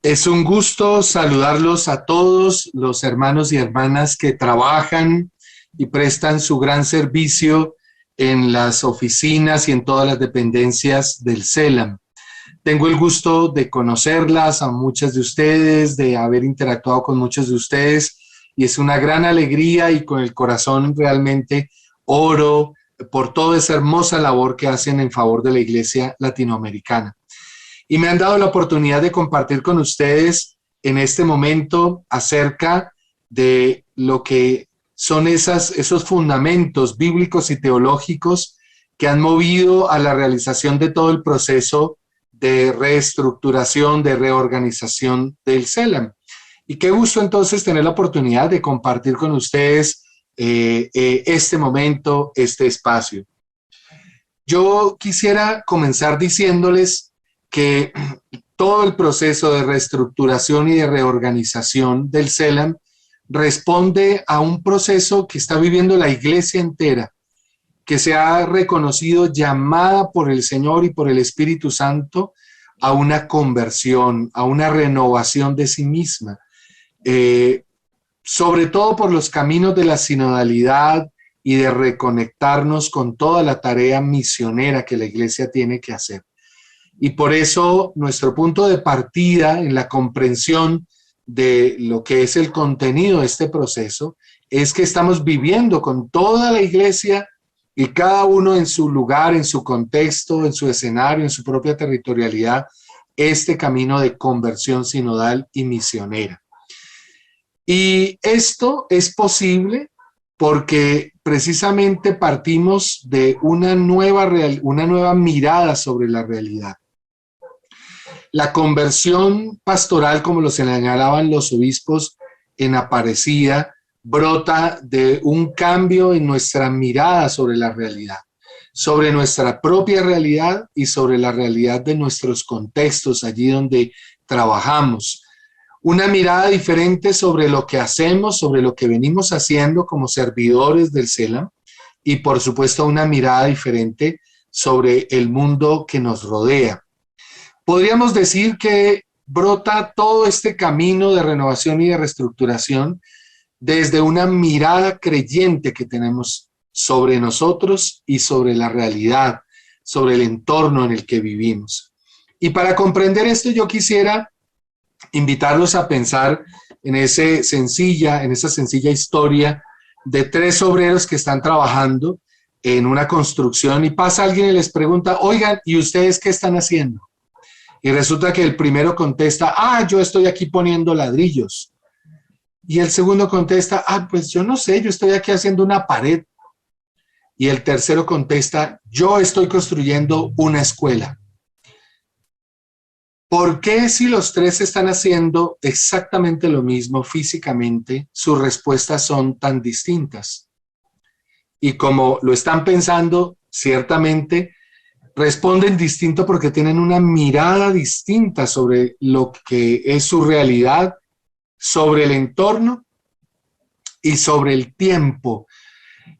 Es un gusto saludarlos a todos los hermanos y hermanas que trabajan y prestan su gran servicio en las oficinas y en todas las dependencias del CELAM. Tengo el gusto de conocerlas a muchas de ustedes, de haber interactuado con muchos de ustedes, y es una gran alegría y con el corazón realmente oro por toda esa hermosa labor que hacen en favor de la Iglesia latinoamericana. Y me han dado la oportunidad de compartir con ustedes en este momento acerca de lo que son esos fundamentos bíblicos y teológicos que han movido a la realización de todo el proceso de reestructuración, de reorganización del CELAM. Y qué gusto entonces tener la oportunidad de compartir con ustedes este momento, este espacio. Yo quisiera comenzar diciéndoles que todo el proceso de reestructuración y de reorganización del CELAM responde a un proceso que está viviendo la iglesia entera, que se ha reconocido llamada por el Señor y por el Espíritu Santo a una conversión, a una renovación de sí misma, sobre todo por los caminos de la sinodalidad y de reconectarnos con toda la tarea misionera que la iglesia tiene que hacer. Y por eso nuestro punto de partida en la comprensión de lo que es el contenido de este proceso es que estamos viviendo con toda la iglesia y cada uno en su lugar, en su contexto, en su escenario, en su propia territorialidad, este camino de conversión sinodal y misionera. Y esto es posible porque precisamente partimos de una nueva mirada sobre la realidad. La conversión pastoral, como lo señalaban los obispos en Aparecida, brota de un cambio en nuestra mirada sobre la realidad, sobre nuestra propia realidad y sobre la realidad de nuestros contextos, allí donde trabajamos. Una mirada diferente sobre lo que hacemos, sobre lo que venimos haciendo como servidores del CELAM, y por supuesto una mirada diferente sobre el mundo que nos rodea. Podríamos decir que brota todo este camino de renovación y de reestructuración desde una mirada creyente que tenemos sobre nosotros y sobre la realidad, sobre el entorno en el que vivimos. Y para comprender esto yo quisiera invitarlos a pensar en esa sencilla historia de tres obreros que están trabajando en una construcción y pasa alguien y les pregunta, oigan, ¿y ustedes qué están haciendo? Y resulta que el primero contesta, yo estoy aquí poniendo ladrillos. Y el segundo contesta, pues yo no sé, yo estoy aquí haciendo una pared. Y el tercero contesta, yo estoy construyendo una escuela. ¿Por qué si los tres están haciendo exactamente lo mismo físicamente, sus respuestas son tan distintas? Y como lo están pensando, ciertamente responden distinto porque tienen una mirada distinta sobre lo que es su realidad, sobre el entorno y sobre el tiempo.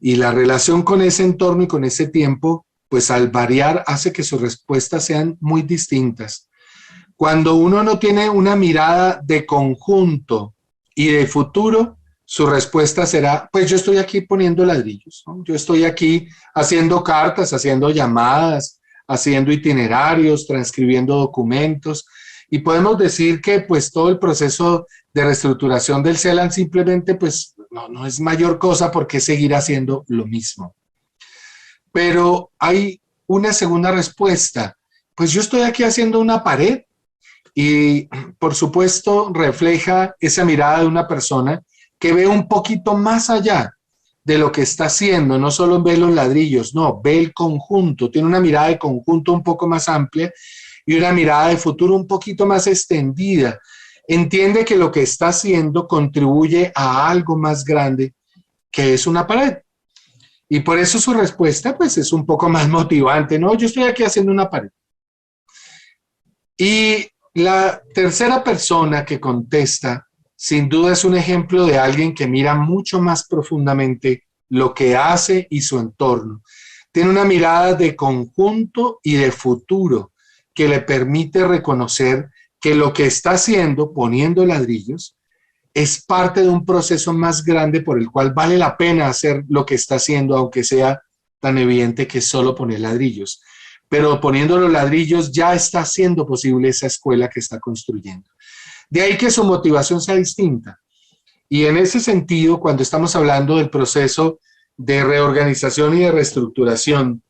Y la relación con ese entorno y con ese tiempo, pues al variar hace que sus respuestas sean muy distintas. Cuando uno no tiene una mirada de conjunto y de futuro, su respuesta será, pues yo estoy aquí poniendo ladrillos, ¿no? Yo estoy aquí haciendo cartas, haciendo llamadas, haciendo itinerarios, transcribiendo documentos, y podemos decir que pues todo el proceso de reestructuración del CELAM simplemente pues no es mayor cosa porque seguir haciendo lo mismo. Pero hay una segunda respuesta, pues yo estoy aquí haciendo una pared, y por supuesto refleja esa mirada de una persona que ve un poquito más allá de lo que está haciendo, no solo ve los ladrillos, no, ve el conjunto, tiene una mirada de conjunto un poco más amplia y una mirada de futuro un poquito más extendida. Entiende que lo que está haciendo contribuye a algo más grande que es una pared. Y por eso su respuesta pues es un poco más motivante, ¿no? Yo estoy aquí haciendo una pared. Y la tercera persona que contesta sin duda es un ejemplo de alguien que mira mucho más profundamente lo que hace y su entorno. Tiene una mirada de conjunto y de futuro que le permite reconocer que lo que está haciendo, poniendo ladrillos, es parte de un proceso más grande por el cual vale la pena hacer lo que está haciendo, aunque sea tan evidente que es solo poner ladrillos. Pero poniendo los ladrillos ya está haciendo posible esa escuela que está construyendo. De ahí que su motivación sea distinta. Y en ese sentido, cuando estamos hablando del proceso de reorganización y de reestructuración,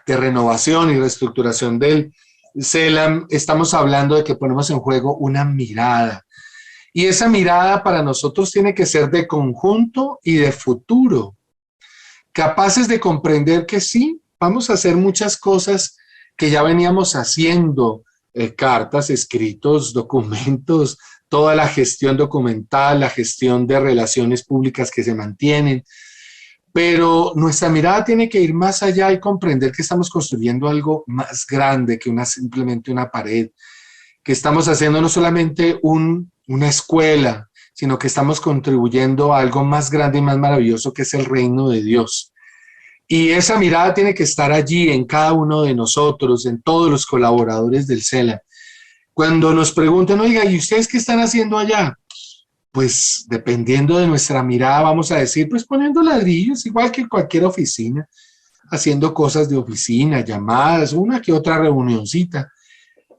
de renovación y reestructuración del CELAM, estamos hablando de que ponemos en juego una mirada. Y esa mirada para nosotros tiene que ser de conjunto y de futuro, capaces de comprender que sí, vamos a hacer muchas cosas que ya veníamos haciendo, cartas, escritos, documentos, toda la gestión documental, la gestión de relaciones públicas que se mantienen, pero nuestra mirada tiene que ir más allá y comprender que estamos construyendo algo más grande que simplemente una pared, que estamos haciendo no solamente una escuela, sino que estamos contribuyendo a algo más grande y más maravilloso que es el reino de Dios. Y esa mirada tiene que estar allí en cada uno de nosotros, en todos los colaboradores del CELAM. Cuando nos preguntan, oiga, ¿y ustedes qué están haciendo allá? Pues dependiendo de nuestra mirada vamos a decir, pues poniendo ladrillos, igual que cualquier oficina, haciendo cosas de oficina, llamadas, una que otra reunioncita,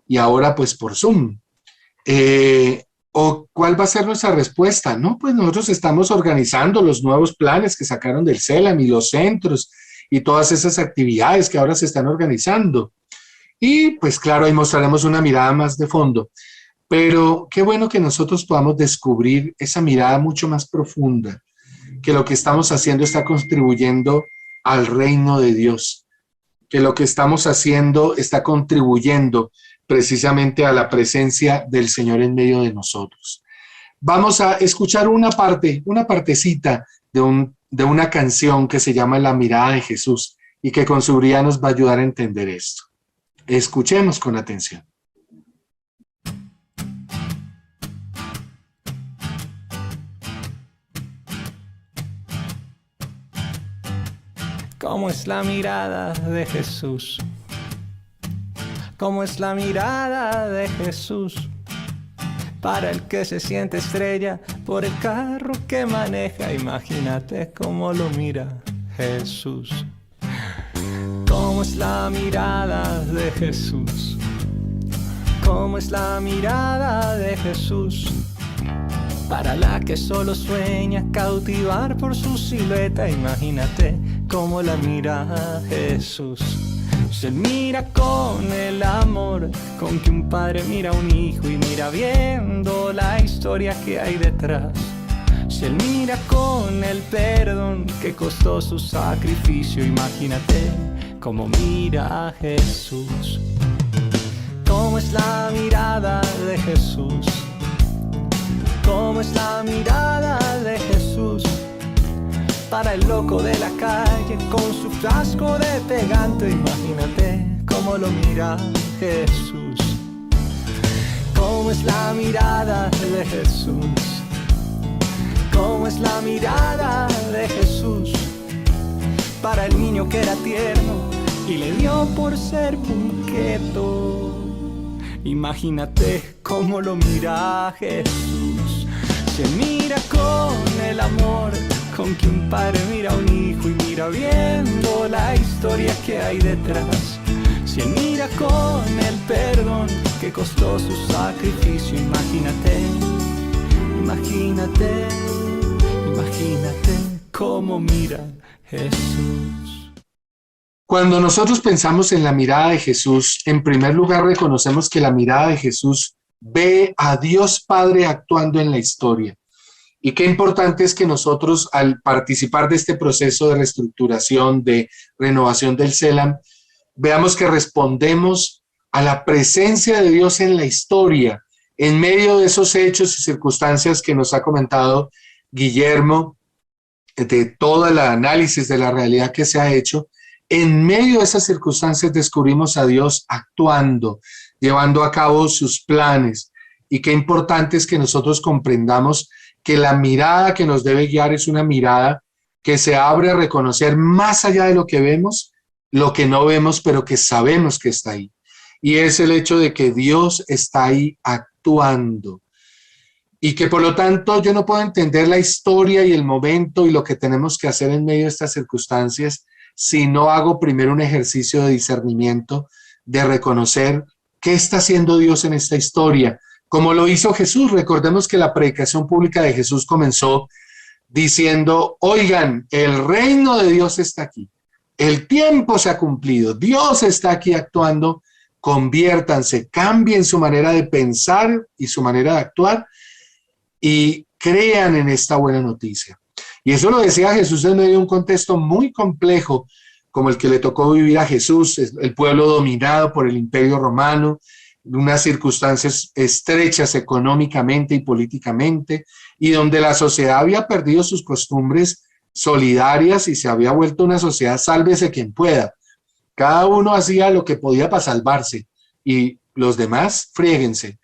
y ahora pues por Zoom. ¿O cuál va a ser nuestra respuesta? No, pues nosotros estamos organizando los nuevos planes que sacaron del CELAM y los centros y todas esas actividades que ahora se están organizando. Y pues claro, ahí mostraremos una mirada más de fondo. Pero qué bueno que nosotros podamos descubrir esa mirada mucho más profunda, que lo que estamos haciendo está contribuyendo al reino de Dios, que lo que estamos haciendo está contribuyendo precisamente a la presencia del Señor en medio de nosotros. Vamos a escuchar una partecita de una canción que se llama La mirada de Jesús y que con seguridad nos va a ayudar a entender esto. Escuchemos con atención. ¿Cómo es la mirada de Jesús? ¿Cómo es la mirada de Jesús? Para el que se siente estrella por el carro que maneja, imagínate cómo lo mira Jesús. ¿Cómo es la mirada de Jesús? ¿Cómo es la mirada de Jesús? Para la que solo sueña cautivar por su silueta, imagínate cómo la mira Jesús. Si él mira con el amor con que un padre mira a un hijo y mira viendo la historia que hay detrás. Si él mira con el perdón que costó su sacrificio, imagínate cómo mira a Jesús. ¿Cómo es la mirada de Jesús? ¿Cómo es la mirada de Jesús? Para el loco de la calle con su frasco de pegante, imagínate cómo lo mira Jesús. ¿Cómo es la mirada de Jesús? ¿Cómo es la mirada de Jesús? Para el niño que era tierno y le dio por ser punqueto, imagínate cómo lo mira Jesús. Se mira con el amor con que un padre mira a un hijo y mira viendo la historia que hay detrás. Si él mira con el perdón que costó su sacrificio, imagínate, imagínate, imagínate cómo mira Jesús. Cuando nosotros pensamos en la mirada de Jesús, en primer lugar reconocemos que la mirada de Jesús ve a Dios Padre actuando en la historia. Y qué importante es que nosotros, al participar de este proceso de reestructuración, de renovación del CELAM, veamos que respondemos a la presencia de Dios en la historia, en medio de esos hechos y circunstancias que nos ha comentado Guillermo, de todo el análisis de la realidad que se ha hecho. En medio de esas circunstancias descubrimos a Dios actuando, llevando a cabo sus planes. y qué importante es que nosotros comprendamos que la mirada que nos debe guiar es una mirada que se abre a reconocer más allá de lo que vemos, lo que no vemos, pero que sabemos que está ahí. Y es el hecho de que Dios está ahí actuando. Y que por lo tanto yo no puedo entender la historia y el momento y lo que tenemos que hacer en medio de estas circunstancias si no hago primero un ejercicio de discernimiento, de reconocer qué está haciendo Dios en esta historia, como lo hizo Jesús. Recordemos que la predicación pública de Jesús comenzó diciendo, oigan, el reino de Dios está aquí, el tiempo se ha cumplido, Dios está aquí actuando, conviértanse, cambien su manera de pensar y su manera de actuar y crean en esta buena noticia. Y eso lo decía Jesús en medio de un contexto muy complejo, como el que le tocó vivir a Jesús, el pueblo dominado por el Imperio Romano, unas circunstancias estrechas económicamente y políticamente, y donde la sociedad había perdido sus costumbres solidarias y se había vuelto una sociedad sálvese quien pueda. Cada uno hacía lo que podía para salvarse y los demás fríguense.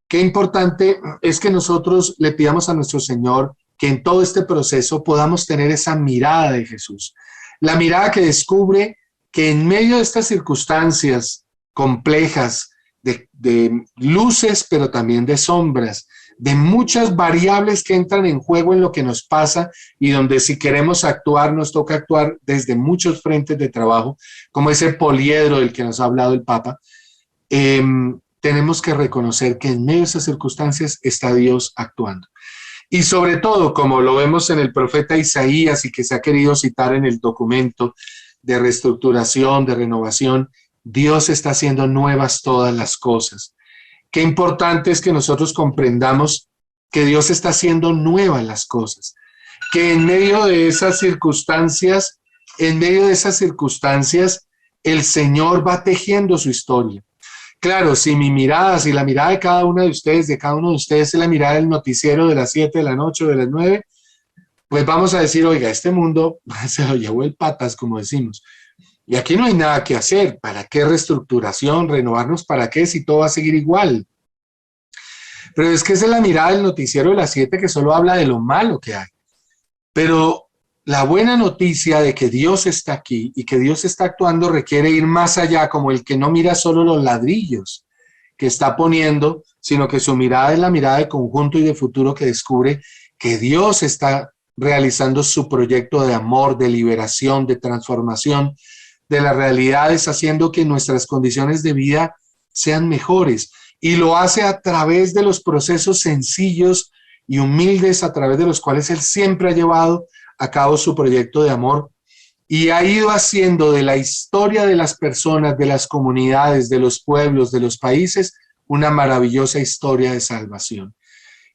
Qué importante es que nosotros le pidamos a nuestro Señor que en todo este proceso podamos tener esa mirada de Jesús. La mirada que descubre que en medio de estas circunstancias complejas, de luces, pero también de sombras, de muchas variables que entran en juego en lo que nos pasa y donde si queremos actuar, nos toca actuar desde muchos frentes de trabajo, como ese poliedro del que nos ha hablado el Papa. Tenemos que reconocer que en medio de esas circunstancias está Dios actuando. Y sobre todo, como lo vemos en el profeta Isaías y que se ha querido citar en el documento de reestructuración, de renovación, Dios está haciendo nuevas todas las cosas. Qué importante es que nosotros comprendamos que Dios está haciendo nuevas las cosas, que en medio de esas circunstancias, el Señor va tejiendo su historia. Claro, si mi mirada, si la mirada de cada uno de ustedes, es la mirada del noticiero de las 7 de la noche o de las 9, pues vamos a decir, oiga, este mundo se lo llevó el patas, como decimos. Y aquí no hay nada que hacer. ¿Para qué reestructuración? ¿Renovarnos para qué? Si todo va a seguir igual. Pero es que esa es la mirada del noticiero de las 7 que solo habla de lo malo que hay. Pero la buena noticia de que Dios está aquí y que Dios está actuando requiere ir más allá, como el que no mira solo los ladrillos que está poniendo, sino que su mirada es la mirada de conjunto y de futuro que descubre que Dios está realizando su proyecto de amor, de liberación, de transformación de las realidades, haciendo que nuestras condiciones de vida sean mejores. Y lo hace a través de los procesos sencillos y humildes a través de los cuales Él siempre ha llevado a cabo su proyecto de amor y ha ido haciendo de la historia de las personas, de las comunidades, de los pueblos, de los países, una maravillosa historia de salvación.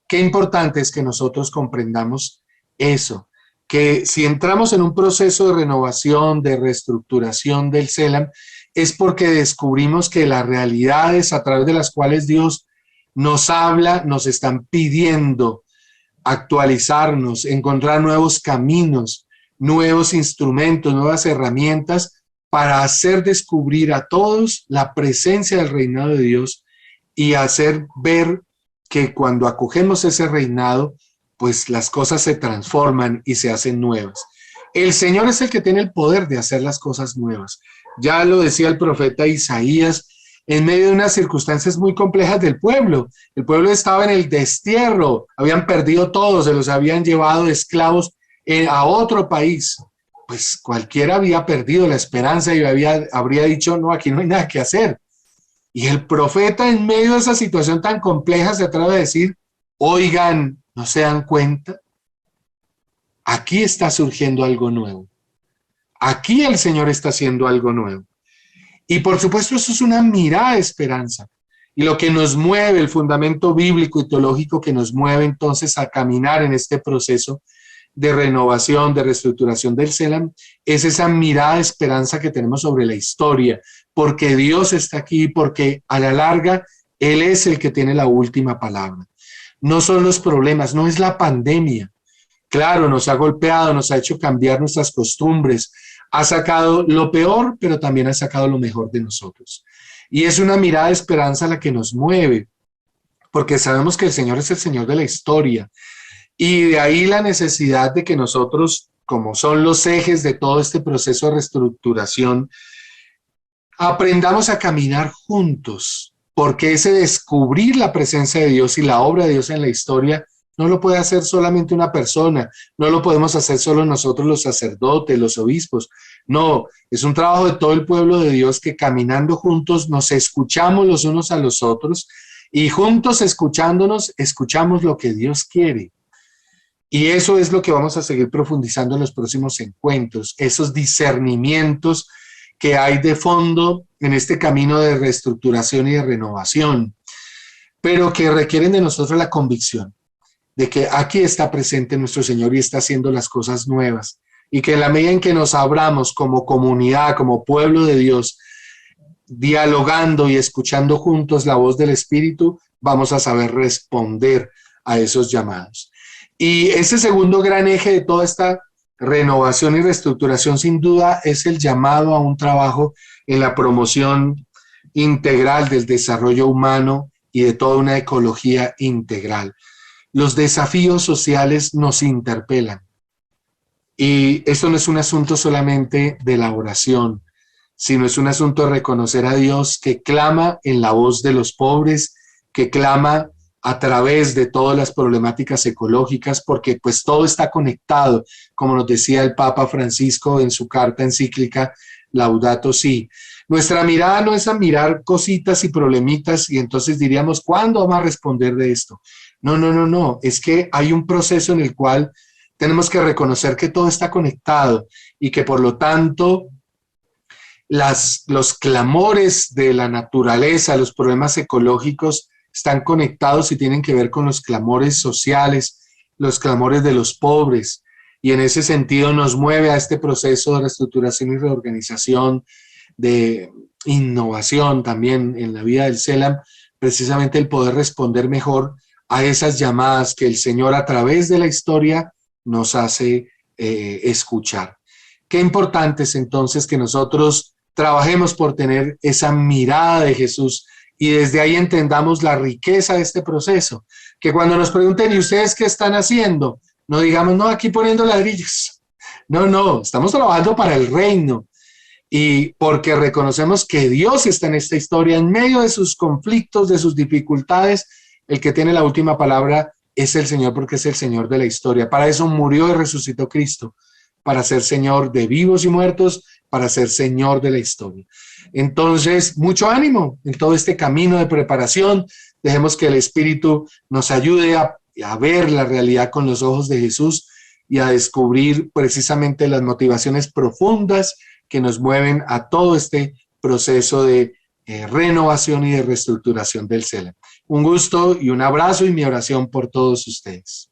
Qué importante es que nosotros comprendamos eso, que si entramos en un proceso de renovación, de reestructuración del CELAM, es porque descubrimos que las realidades a través de las cuales Dios nos habla, nos están pidiendo actualizarnos, encontrar nuevos caminos, nuevos instrumentos, nuevas herramientas para hacer descubrir a todos la presencia del reinado de Dios y hacer ver que cuando acogemos ese reinado, pues las cosas se transforman y se hacen nuevas. El Señor es el que tiene el poder de hacer las cosas nuevas. Ya lo decía el profeta Isaías, en medio de unas circunstancias muy complejas del pueblo. El pueblo estaba en el destierro, habían perdido todo, se los habían llevado de esclavos a otro país. Pues cualquiera había perdido la esperanza y habría dicho, no, aquí no hay nada que hacer. Y el profeta en medio de esa situación tan compleja se atreve a decir, oigan, ¿no se dan cuenta? Aquí está surgiendo algo nuevo. Aquí el Señor está haciendo algo nuevo. Y por supuesto eso es una mirada de esperanza. Y lo que nos mueve, el fundamento bíblico y teológico que nos mueve entonces a caminar en este proceso de renovación, de reestructuración del CELAM, es esa mirada de esperanza que tenemos sobre la historia, porque Dios está aquí, porque a la larga Él es el que tiene la última palabra. No son los problemas, no es la pandemia. Claro, nos ha golpeado, nos ha hecho cambiar nuestras costumbres, ha sacado lo peor, pero también ha sacado lo mejor de nosotros. Y es una mirada de esperanza la que nos mueve porque sabemos que el Señor es el Señor de la historia. Y de ahí la necesidad de que nosotros, como son los ejes de todo este proceso de reestructuración, aprendamos a caminar juntos, porque ese descubrir la presencia de Dios y la obra de Dios en la historia no lo puede hacer solamente una persona, no lo podemos hacer solo nosotros los sacerdotes, los obispos. No, es un trabajo de todo el pueblo de Dios que caminando juntos nos escuchamos los unos a los otros y juntos escuchándonos, escuchamos lo que Dios quiere. Y eso es lo que vamos a seguir profundizando en los próximos encuentros, esos discernimientos que hay de fondo en este camino de reestructuración y de renovación, pero que requieren de nosotros la convicción de que aquí está presente nuestro Señor y está haciendo las cosas nuevas, y que en la medida en que nos abramos como comunidad, como pueblo de Dios, dialogando y escuchando juntos la voz del Espíritu, vamos a saber responder a esos llamados. Y ese segundo gran eje de toda esta renovación y reestructuración, sin duda, es el llamado a un trabajo en la promoción integral del desarrollo humano y de toda una ecología integral. Los desafíos sociales nos interpelan. Y esto no es un asunto solamente de la oración, sino es un asunto de reconocer a Dios que clama en la voz de los pobres, que clama a través de todas las problemáticas ecológicas, porque pues todo está conectado, como nos decía el Papa Francisco en su carta encíclica Laudato Si. Nuestra mirada no es a mirar cositas y problemitas y entonces diríamos, ¿cuándo vamos a responder de esto? No, es que hay un proceso en el cual tenemos que reconocer que todo está conectado y que por lo tanto los clamores de la naturaleza, los problemas ecológicos están conectados y tienen que ver con los clamores sociales, los clamores de los pobres, y en ese sentido nos mueve a este proceso de reestructuración y reorganización, de innovación también en la vida del CELAM, precisamente el poder responder mejor a esas llamadas que el Señor a través de la historia nos hace escuchar. Qué importante es entonces que nosotros trabajemos por tener esa mirada de Jesús y desde ahí entendamos la riqueza de este proceso. Que cuando nos pregunten, ¿y ustedes qué están haciendo? No digamos, no, aquí poniendo ladrillos. No, estamos trabajando para el reino. Y porque reconocemos que Dios está en esta historia, en medio de sus conflictos, de sus dificultades, el que tiene la última palabra es el Señor, porque es el Señor de la historia. Para eso murió y resucitó Cristo, para ser Señor de vivos y muertos, para ser Señor de la historia. Entonces, mucho ánimo en todo este camino de preparación. Dejemos que el Espíritu nos ayude a ver la realidad con los ojos de Jesús y a descubrir precisamente las motivaciones profundas que nos mueven a todo este proceso de renovación y de reestructuración del CELAM. Un gusto y un abrazo y mi oración por todos ustedes.